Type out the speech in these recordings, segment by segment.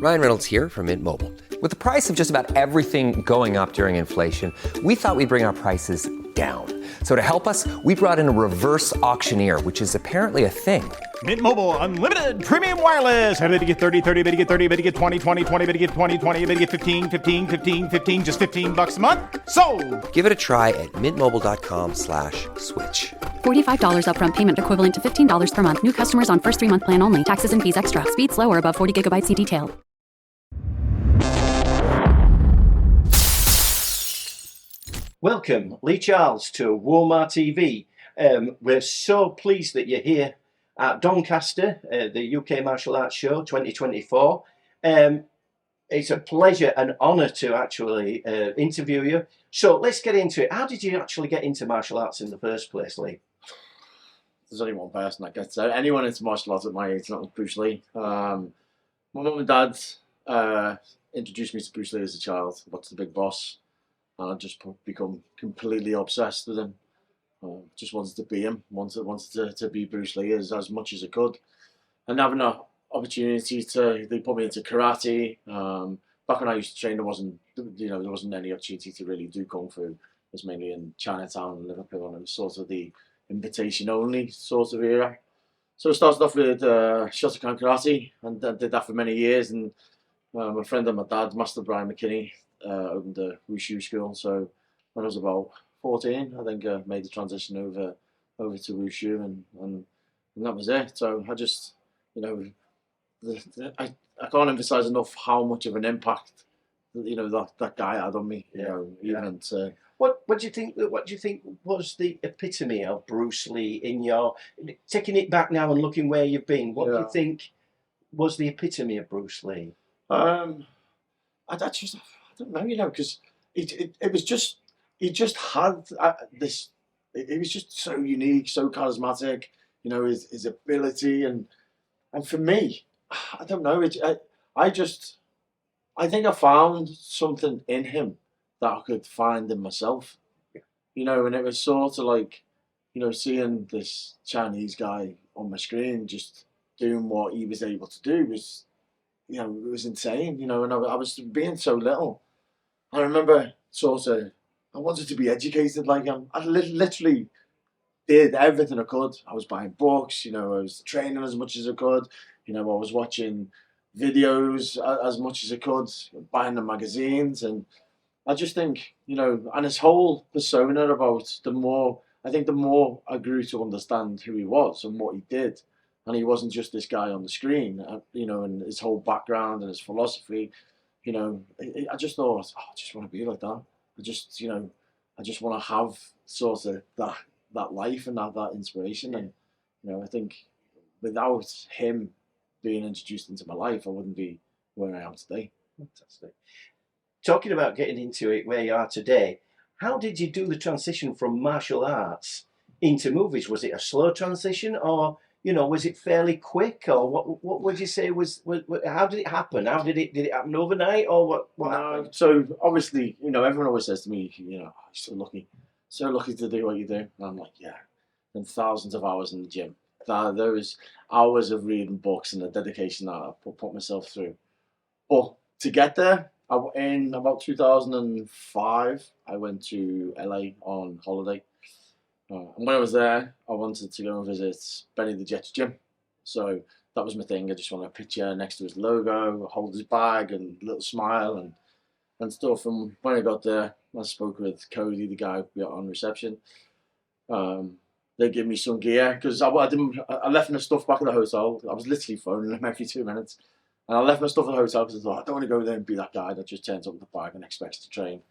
Ryan Reynolds here from Mint Mobile. With the price of just about everything going up during inflation, we thought we'd bring our prices down. So to help us, we brought in a reverse auctioneer, which is apparently a thing. Mint Mobile Unlimited Premium Wireless. How to get 30, 30, bit to get 30, bit to get 20, 20, 20, bit to get 20, 20, bit to get 15, 15, 15, 15, just $15 a month? Sold! Give it a try at mintmobile.com/switch. $45 upfront payment equivalent to $15 per month. New customers on first 3-month plan only. Taxes and fees extra. Speed slower above 40 gigabytes. See detail. Welcome, Lee Charles, to Womar TV. We're so pleased that you're here at Doncaster, the UK Martial Arts Show 2024. It's a pleasure and honour to actually interview you. So let's get into it. How did you actually get into martial arts in the first place, Lee? There's only one person that gets anyone into martial arts at my age, not Bruce Lee. My mum and dad introduced me to Bruce Lee as a child. Watched The Big Boss. And I just become completely obsessed with him. Just wanted to be him. Wanted to be Bruce Lee as much as I could. And having an opportunity they put me into karate. Back when I used to train, there wasn't any opportunity to really do kung fu. It was mainly in Chinatown and Liverpool, and it was sort of the invitation only sort of era. So I started off with Shotokan Karate, and did that for many years. And my friend and my dad, Master Brian McKinney, opened a Wushu school. So when I was about 14, I think I made the transition over to Wushu, and that was it. So I just, I can't emphasize enough how much of an impact that guy had on me. What do you think? What do you think was the epitome of Bruce Lee in your taking it back now and looking where you've been? What do you think was the epitome of Bruce Lee? I don't know, because it was just, he just had this. It was just so unique, so charismatic. His ability, and for me, I don't know. I think I found something in him that I could find in myself. And it was sort of like, seeing this Chinese guy on my screen just doing what he was able to do was, it was insane. And I was being so little. I remember I wanted to be educated like him. I literally did everything I could. I was buying books, I was training as much as I could. I was watching videos as much as I could, buying the magazines. And I just think, and his whole persona about the more I grew to understand who he was and what he did. And he wasn't just this guy on the screen, and his whole background and his philosophy. I just thought, I just want to be like that. I just want to have sort of that life and that inspiration. And, I think without him being introduced into my life, I wouldn't be where I am today. Fantastic. Talking about getting into it where you are today, how did you do the transition from martial arts into movies? Was it a slow transition, or was it fairly quick, or what would you say was how did it happen? Did it happen overnight, or what happened? So obviously, everyone always says to me, you're so lucky to do what you do. And I'm like, yeah. And thousands of hours in the gym. There was hours of reading books and the dedication that I put myself through. But to get there, in about 2005, I went to LA on holiday. And when I was there, I wanted to go and visit Benny the Jet's gym. So that was my thing. I just wanted a picture next to his logo, hold his bag, and a little smile and stuff. And when I got there, I spoke with Cody, the guy we got on reception. They gave me some gear because I left my stuff back at the hotel. I was literally phoning them every 2 minutes. And I left my stuff at the hotel because I thought, I don't want to go there and be that guy that just turns up with the bag and expects to train.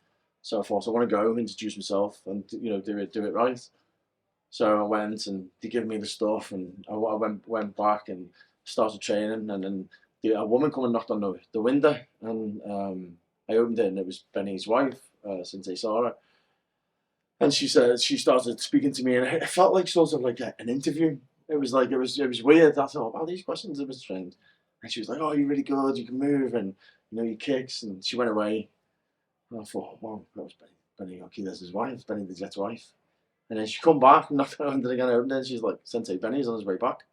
So I thought, I want to go, introduce myself, and do it right. So I went, and they gave me the stuff, and I went back and started training. And then a woman come and knocked on the window, and I opened it, and it was Benny's wife, Sensei Sarah. And she started speaking to me, and it felt like sort of like an interview. It was weird. I thought, oh, these questions are a bit strange. And she was like, oh, you're really good, you can move, and your kicks. And she went away. And I thought, wow, that was Benny Urquidez's wife, Benny the Jet's wife. And then she come back and knocked on the window again, opened it, and she's like, Sensei Benny's on his way back.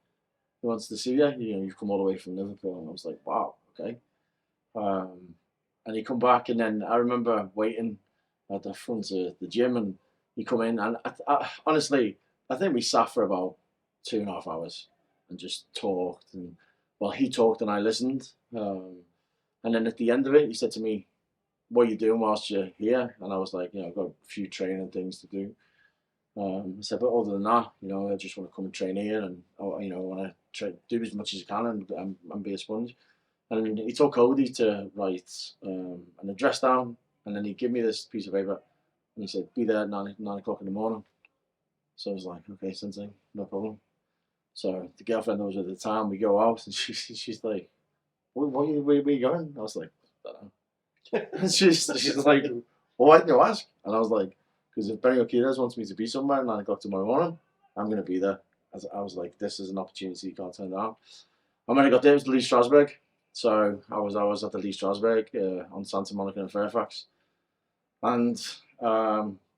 He wants to see you. You've come all the way from Liverpool. And I was like, wow, okay. And he come back, and then I remember waiting at the front of the gym, and he come in, and honestly, I think we sat for about 2.5 hours and just talked, and well, he talked and I listened, and then at the end of it, he said to me, "What are you doing whilst you're here?" And I was like, I've got a few training things to do. I said, but other than that, I just want to come and train here, and I want to do as much as I can and be a sponge. And he told Cody to write an address down, and then he gave me this piece of paper, and he said, "Be there at 9 o'clock in the morning." So I was like, "Okay, sensei, no problem." So the girlfriend that was at the time, we go out, and she's like, where are you going? I was like, "I don't know." And she's like, "Well, why didn't you ask?" And I was like, "Because if Benny Urquidez wants me to be somewhere at 9 o'clock tomorrow morning, I'm going to be there." I was like, this is an opportunity you can't turn down. And when I got there, it was Lee Strasberg. So I was at the Lee Strasberg on Santa Monica and Fairfax. And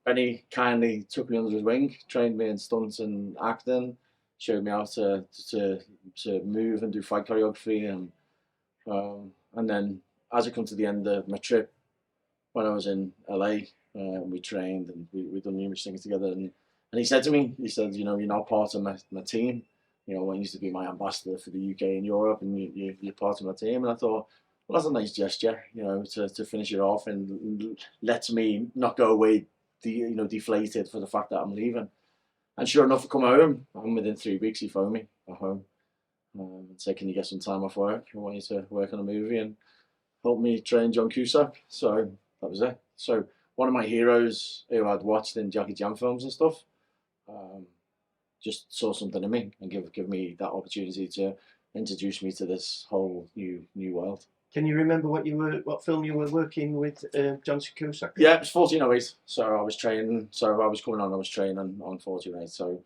Benny kindly took me under his wing, trained me in stunts and acting, showed me how to move and do fight choreography. And then as I come to the end of my trip, when I was in LA, we trained and we done numerous things together. And he said to me, "You're not part of my team. When you used to be my ambassador for the UK and Europe, and you're part of my team." And I thought, well, that's a nice gesture, to finish it off, and lets me not go away, deflated for the fact that I'm leaving. And sure enough, I come home, and within 3 weeks, he phoned me at home and said, "Can you get some time off work? I want you to work on a movie and help me train John Cusack." So that was it. So one of my heroes who I'd watched in Jackie Chan films and stuff, just saw something in me and give me that opportunity to introduce me to this whole new world. Can you remember what film you were working with John Cusack? Yeah, it was 1408. So I was training. So I was coming on. I was training on 1408. So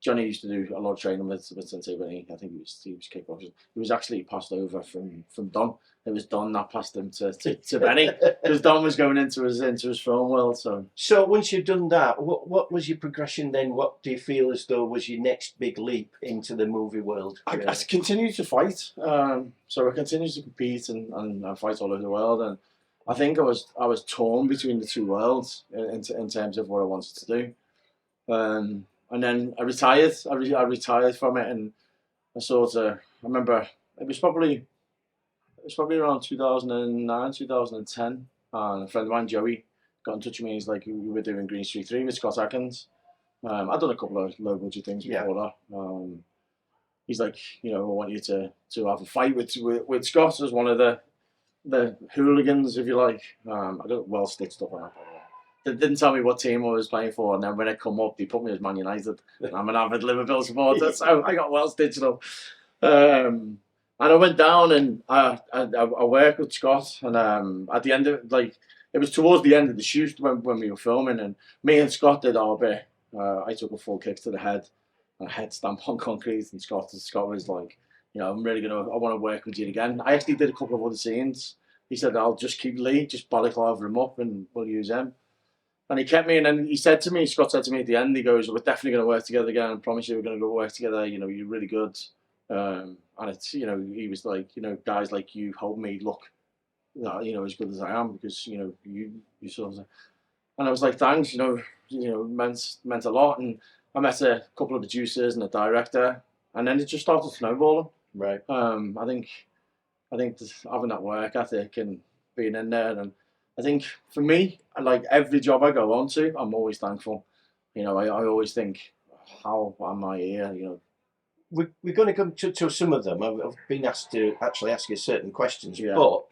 Johnny used to do a lot of training with Sensei Benny. I think he was kickboxing. He was actually passed over from Don. It was Don that passed him to Benny, because Don was going into his film world. So once you've done that, what was your progression then? What do you feel as though was your next big leap into the movie world? I continued to fight. So I continued to compete and fight all over the world. And I think I was torn between the two worlds in terms of what I wanted to do. And then I retired. I retired from it, and I remember it was probably around 2009, 2010. And a friend of mine, Joey, got in touch with me. He's like, "We were doing Green Street 3 with Scott Atkins." I'd done a couple of low budget things before that. He's like, "I want you to have a fight with Scott as one of the hooligans, if you like." I got well stitched up on that. They didn't tell me what team I was playing for, and then when I come up, they put me as Man United. I'm an avid Liverpool supporter, so I got well stitched up. And I went down, and I worked with Scott, and at the end of it was towards the end of the shoot when we were filming, and me and Scott did our bit. I took a full kick to the head, and a head stamp on concrete, and Scott was like, I want to work with you again. I actually did a couple of other scenes. He said, "I'll just keep Lee, just balaclava him up, and we'll use him." And he kept me, and then Scott said to me at the end, he goes, "We're definitely going to work together again. I promise you we're going to go work together. You're really good." And it's, he was like, "Guys like you help me look, as good as I am, because, you sort of," and I was like, "Thanks, meant a lot." And I met a couple of producers and a director, and then it just started snowballing. Right. I think having that work ethic and being in there, and I think for me, like every job I go on to, I'm always thankful. I always think, how am I here? We're going to come to some of them. I've been asked to actually ask you certain questions. Yeah. But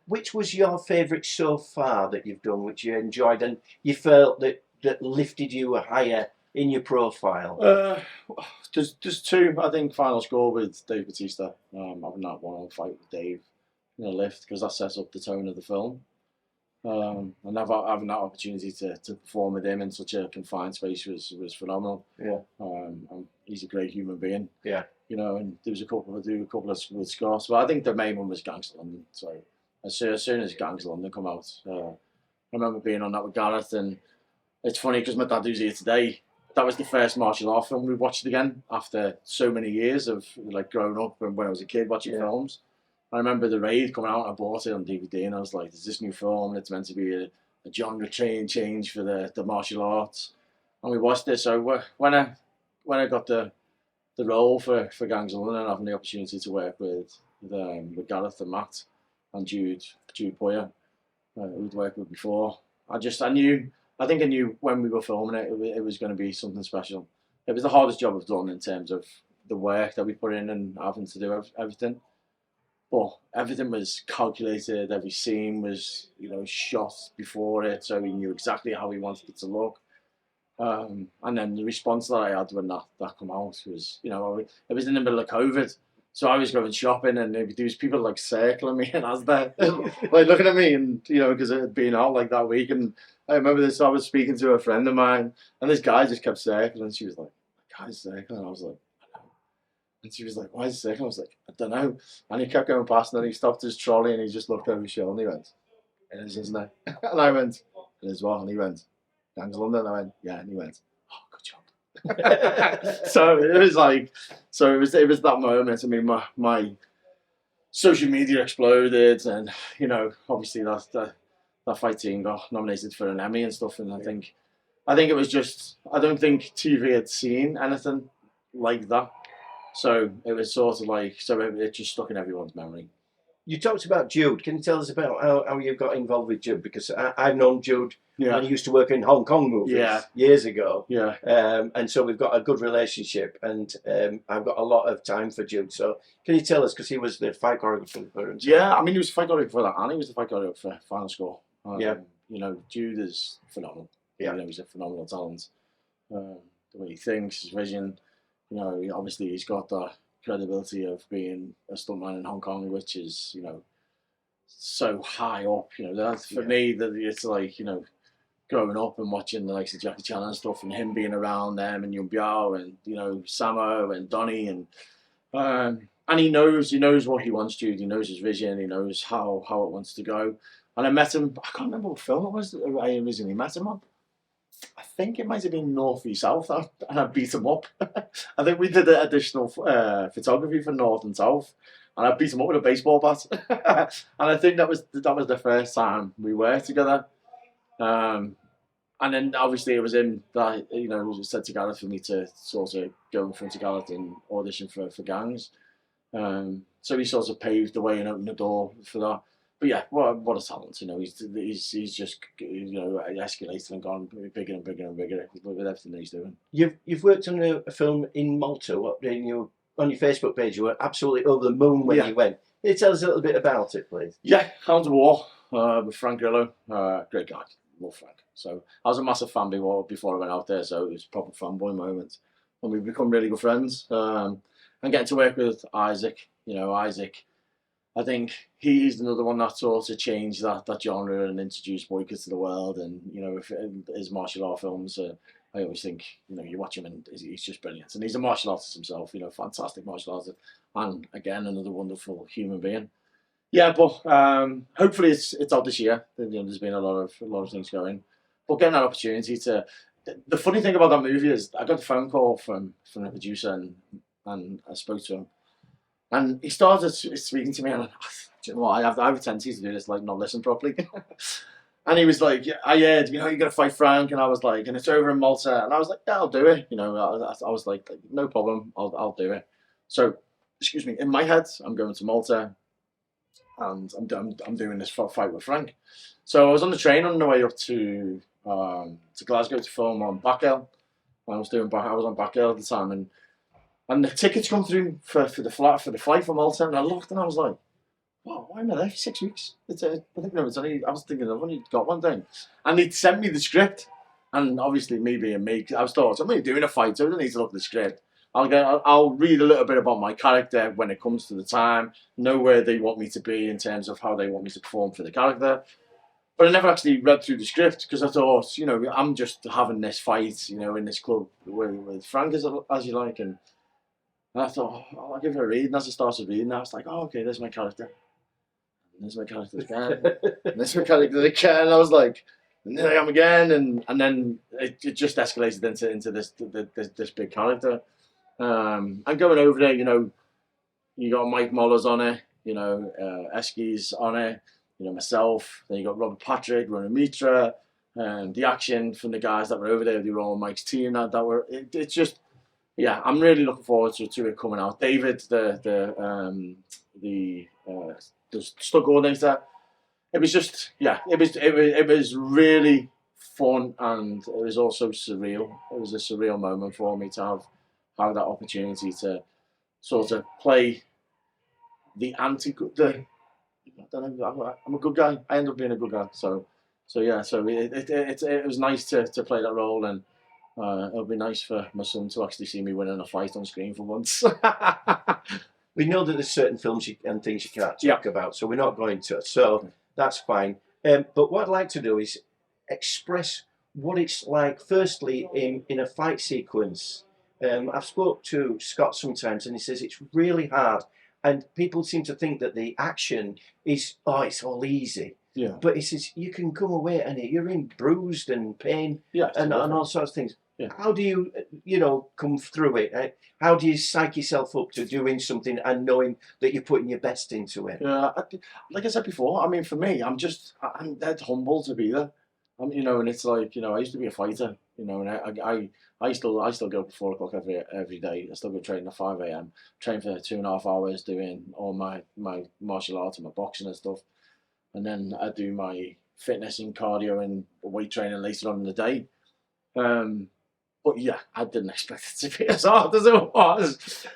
which was your favourite so far that you've done, which you enjoyed and you felt that lifted you higher in your profile? There's two. I think Final Score with Dave Bautista. Having that one-on fight with Dave in a lift, because that sets up the tone of the film. And having that opportunity to perform with him in such a confined space was phenomenal. Yeah. He's a great human being. Yeah. And there was a couple with Scott, but I think the main one was Gangster London. So as soon as Gangster London come out, I remember being on that with Gareth, and it's funny because my dad, who's here today, that was the first martial art film we watched again after so many years of growing up and when I was a kid watching films. I remember The Raid coming out, and I bought it on DVD, and I was like, "There's this new film, and it's meant to be a genre change for the martial arts." And we watched it. So when I got the role for Gangs of London, and having the opportunity to work with Gareth and Matt and Jude Poyer, who'd worked with before, I think I knew when we were filming it was going to be something special. It was the hardest job I've done in terms of the work that we put in and having to do everything. But everything was calculated. Every scene was, shot before it, so we knew exactly how we wanted it to look. And then the response that I had when that came out was, it was in the middle of COVID, so I was going shopping, and there was people like circling me, and I was there, like looking at me, and because it had been out like that week. And I remember this. I was speaking to a friend of mine, and this guy just kept circling, and she was like, "The guy's circling," and I was like, "I know." And she was like, "Why is he circling?" I was like, "I don't know." And he kept going past, and then he stopped his trolley, and he just looked over his shoulder, and he went, "It is, isn't it?" And I went, "It is what?" And he went, "Gangs of London." And I went, "Yeah." And he went, "Oh, good job." So it was that moment. I mean, my social media exploded, and obviously that fight team got nominated for an Emmy and stuff. And I think it was just, I don't think TV had seen anything like that. So it was sort of like, it just stuck in everyone's memory. You talked about Jude. Can you tell us about how you got involved with Jude? Because I've known Jude when he used to work in Hong Kong movies years ago. Yeah. And so we've got a good relationship, and I've got a lot of time for Jude. So can you tell us, because he was the fight choreographer for him? Yeah, I mean, he was the fight choreographer for that, and he was the fight choreographer for Final Score. Jude is phenomenal. Yeah. He's a phenomenal talent. The way he thinks, his vision, obviously he's got the credibility of being a stuntman in Hong Kong, which is, so high up. That's for me, that it's like, growing up and watching the likes of Jackie Chan and stuff, and him being around them, and Yun Biao, and Samo and Donnie, and he knows what he wants to do. He knows his vision. He knows how it wants to go. And I met him. I can't remember what film it was that I originally met him on. I think it might have been North v South, and I beat him up. I think we did additional photography for North and South, and I beat him up with a baseball bat. And I think that was the first time we were together. And then obviously it was him that said to Gareth for me to sort of go in front of Gareth and audition for Gangs. So he sort of paved the way and opened the door for that. But yeah, what a talent! He's just escalated and gone bigger and bigger and bigger with everything that he's doing. You've worked on a film in Malta. On your Facebook page, you were absolutely over the moon when you went. Can you tell us a little bit about it, please? Yeah, Hounds of War with Frank Grillo, great guy. Love Frank. So I was a massive fan before I went out there, so it was a proper fanboy moment. And we've become really good friends. And getting to work with Isaac, Isaac, I think he's another one that sort of changed that genre and introduced Boyka to the world. And, his martial art films, I always think, you watch him and he's just brilliant. And he's a martial artist himself, fantastic martial artist. And again, another wonderful human being. Yeah, but hopefully it's out this year. There's been a lot of things going, but getting that opportunity to. The funny thing about that movie is I got a phone call from the producer, and I spoke to him, and he started speaking to me, and do you know what, I have a tendency to do this, like not listen properly. And he was like, "I heard, you're gonna fight Frank," and I was like, "And it's over in Malta," and I was like, "Yeah, I'll do it." I was like, "No problem, I'll do it." So, excuse me, in my head, I'm going to Malta. And I'm doing this fight with Frank. So I was on the train on the way up to Glasgow to film on Bacale. I was on Bacale at the time, and the tickets come through for the flight from Malta, and I looked and I was like, "Wow, why am I there for 6 weeks?" I was thinking I've only got one thing, and he'd sent me the script, and obviously me being me, I was thought I'm only doing a fight, so I don't need to look at the script. I'll read a little bit about my character when it comes to the time, know where they want me to be in terms of how they want me to perform for the character. But I never actually read through the script because I thought, I'm just having this fight, in this club with Frank, as you like. And I thought, I'll give it a read. And as I started reading, I was like, oh, okay, there's my character. And there's my character again. And there's my character again. And I was like, and there I am again. And then it just escalated into this big character. And going over there, you got Mike Mollers on it, Eski's on it, myself. Then you got Robert Patrick, Ronan Mitra, and the action from the guys that were over there. They were all Mike's team. It's just, yeah, I'm really looking forward to it coming out. David, the stunt coordinator. It was just, yeah, it was really fun, and it was also surreal. It was a surreal moment for me to have that opportunity to sort of play the I don't know. I'm a good guy. I end up being a good guy. So yeah. So it was nice to play that role, and it'll be nice for my son to actually see me winning a fight on screen for once. We know that there's certain films and things you can't talk about, so we're not going to. So that's fine. But what I'd like to do is express what it's like, firstly, in a fight sequence. I've spoke to Scott sometimes, and he says it's really hard. And people seem to think that the action is, it's all easy. Yeah. But he says you can come away and you're in bruised and pain and all sorts of things. Yeah. How do you, come through it? How do you psych yourself up to doing something and knowing that you're putting your best into it? Yeah, like I said before, I mean, for me, I'm dead humble to be there. And it's like, I used to be a fighter, and I still go up at 4 o'clock every day. I still go training at 5 a.m. Train for 2.5 hours doing all my martial arts and my boxing and stuff. And then I do my fitness and cardio and weight training later on in the day. But yeah, I didn't expect it to be as hard as it was.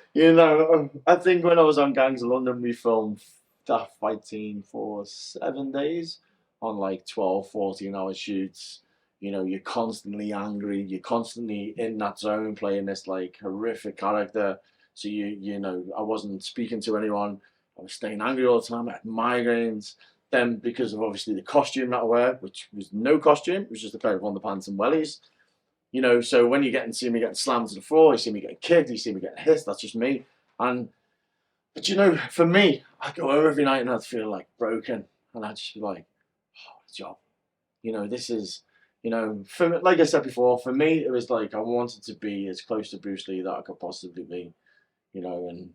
I think when I was on Gangs of London, we filmed that fight scene for 7 days on like 12, 14-hour shoots. You're constantly angry. You're constantly in that zone playing this like horrific character. So I wasn't speaking to anyone. I was staying angry all the time. I had migraines. Then because of obviously the costume that I wear, which was no costume, it was just a pair of underpants and wellies. So when you see me getting slammed to the floor, you see me getting kicked, you see me getting hit, that's just me. But for me, I go home every night and I'd feel like broken. And I'd just be like, job. This is, for me, like I said before, for me, it was like I wanted to be as close to Bruce Lee that I could possibly be, and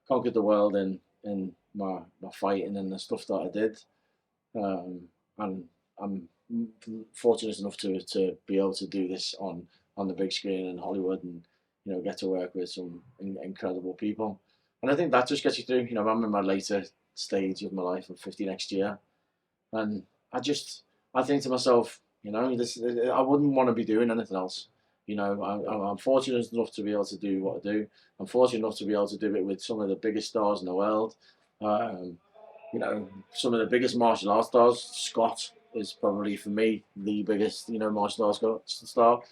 conquered the world in my fighting and the stuff that I did. And I'm fortunate enough to be able to do this on the big screen in Hollywood and, get to work with some incredible people. And I think that just gets you through. I'm in my later stage of my life. I'm 50 next year. And I think to myself, I wouldn't want to be doing anything else. I'm fortunate enough to be able to do what I do. I'm fortunate enough to be able to do it with some of the biggest stars in the world. Some of the biggest martial arts stars. Scott is probably, for me, the biggest, martial arts star.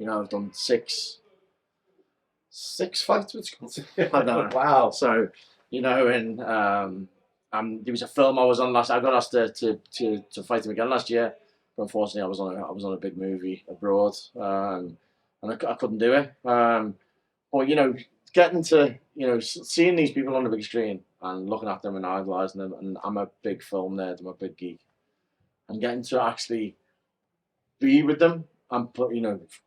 I've done six fights with Scott. I know. Wow. So, and there was a film I was on last. I got asked to fight him again last year, but unfortunately, I was on a big movie abroad, and I couldn't do it. But getting to seeing these people on the big screen and looking at them and idolizing them, and I'm a big film nerd, I'm a big geek, and getting to actually be with them and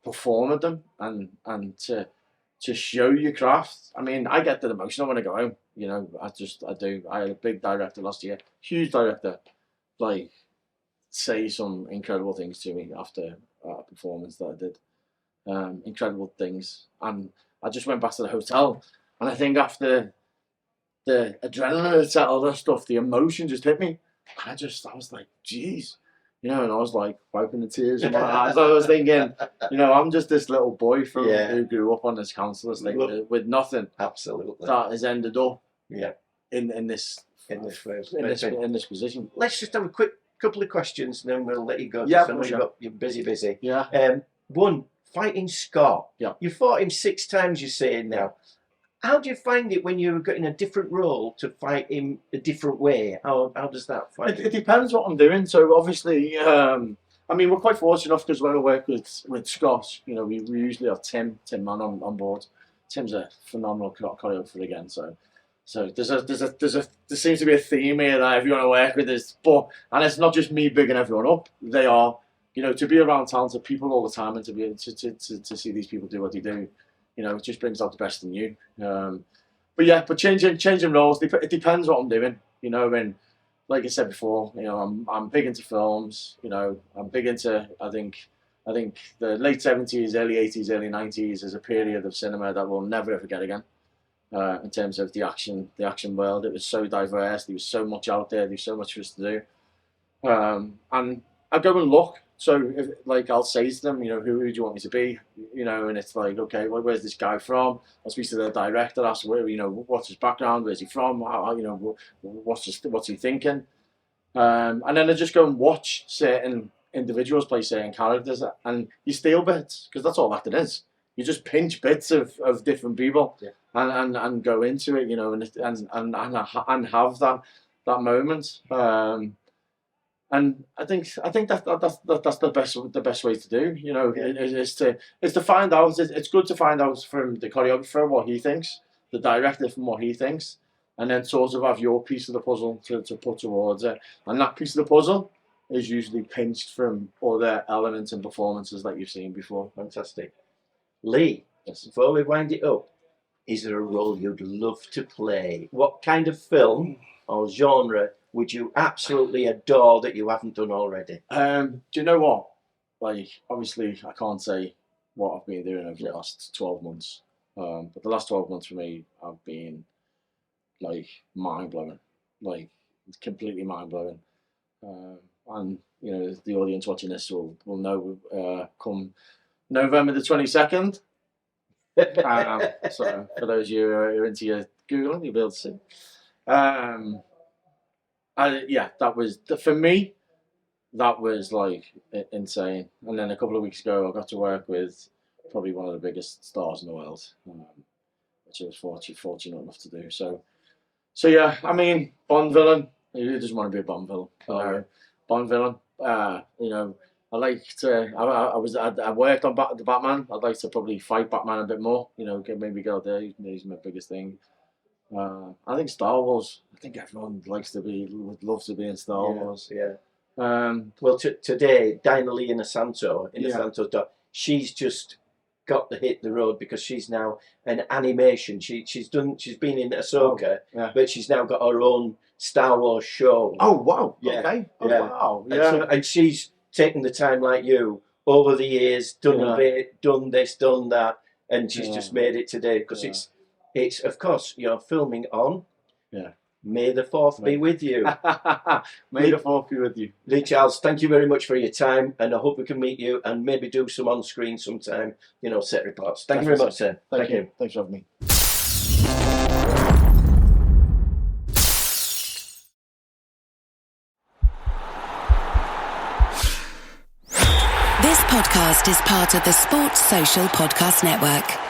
perform with them and to show your craft. I mean, I get that emotional when I go home. I do. I had a big director last year, huge director, like, say some incredible things to me after a performance that I did. Incredible things. And I just went back to the hotel, and I think after the adrenaline had settled and stuff, the emotion just hit me. I was like, geez. And I was like wiping the tears in my eyes. I was thinking, I'm just this little boy who grew up on this council estate with nothing. Absolutely. That has ended up in this position. Let's just have a quick couple of questions, and then we'll let you go. Yeah, I know you're busy. Yeah. One, fighting Scott. Yeah. You fought him 6 times, you're saying now. How do you find it when you're getting a different role to fight him a different way? How does that fight? It depends what I'm doing. So obviously, we're quite fortunate enough because when I work with Scott, we usually have Tim Mann on board. Tim's a phenomenal choreographer again. So there seems to be a theme here that everyone I work with is, and it's not just me bigging everyone up. They are, to be around talented people all the time and to be able to see these people do what they do. It just brings out the best in you. but changing roles. It depends what I'm doing. You know, and like I said before, you know, I'm big into films. You know, I'm big into. I think the late 70s, early 80s, early 90s is a period of cinema that we'll never ever get again. In terms of the action world, it was so diverse. There was so much out there. There was so much for us to do. And I go and look. So, I'll say to them, you know, who do you want me to be? You know, and it's like, okay, well, where's this guy from? I'll speak to the director, ask where, you know, what's his background, where's he from? How, you know, what's he thinking? And then I just go and watch certain individuals play certain characters, and you steal bits, because that's all acting is. You just pinch bits of different people, and go into it, you know, and have that moment. And I think that's the best way to do. You know, is to find out. It's good to find out from the choreographer what he thinks, the director from what he thinks, and then sort of have your piece of the puzzle to put towards it. And that piece of the puzzle is usually pinched from other elements and performances that you've seen before. Fantastic. Lee, Yes. Before we wind it up, is there a role you'd love to play? What kind of film or genre would you absolutely adore that you haven't done already? Do you know what? Like, obviously, I can't say what I've been doing over the last 12 months. But the last 12 months for me have been, like, mind-blowing. Like, it's completely mind-blowing. And, you know, the audience watching this will know come November the 22nd. So, for those of you who are into your Googling, you'll be able to see. That was, for me, that was like insane. And then a couple of weeks ago, I got to work with probably one of the biggest stars in the world, which I was fortunate enough to do. So yeah, I mean, Bond villain. Who doesn't want to be a Bond villain? Bond villain. You know, I like to. I worked on the Batman. I'd like to probably fight Batman a bit more. You know, maybe go there. He's my biggest thing. I think Star Wars. I think everyone would love to be in Star Wars. Yeah. Well, today, Dinah Lee Inosanto, she's just got to hit the road because she's now an animation. She's been in Ahsoka, but she's now got her own Star Wars show. Oh wow! Yeah. Okay. Oh, Yeah. wow! Yeah. And she's taken the time like you over the years, done a bit, done this, done that, and she's just made it today because it's of course you're filming on. Yeah. May the 4th be with you. May the 4th be with you. Lee Charles, thank you very much for your time, and I hope we can meet you and maybe do some on screen sometime, you know, set reports. Thank you very much, sir. Thank you. Thanks for having me. This podcast is part of the Sports Social Podcast Network.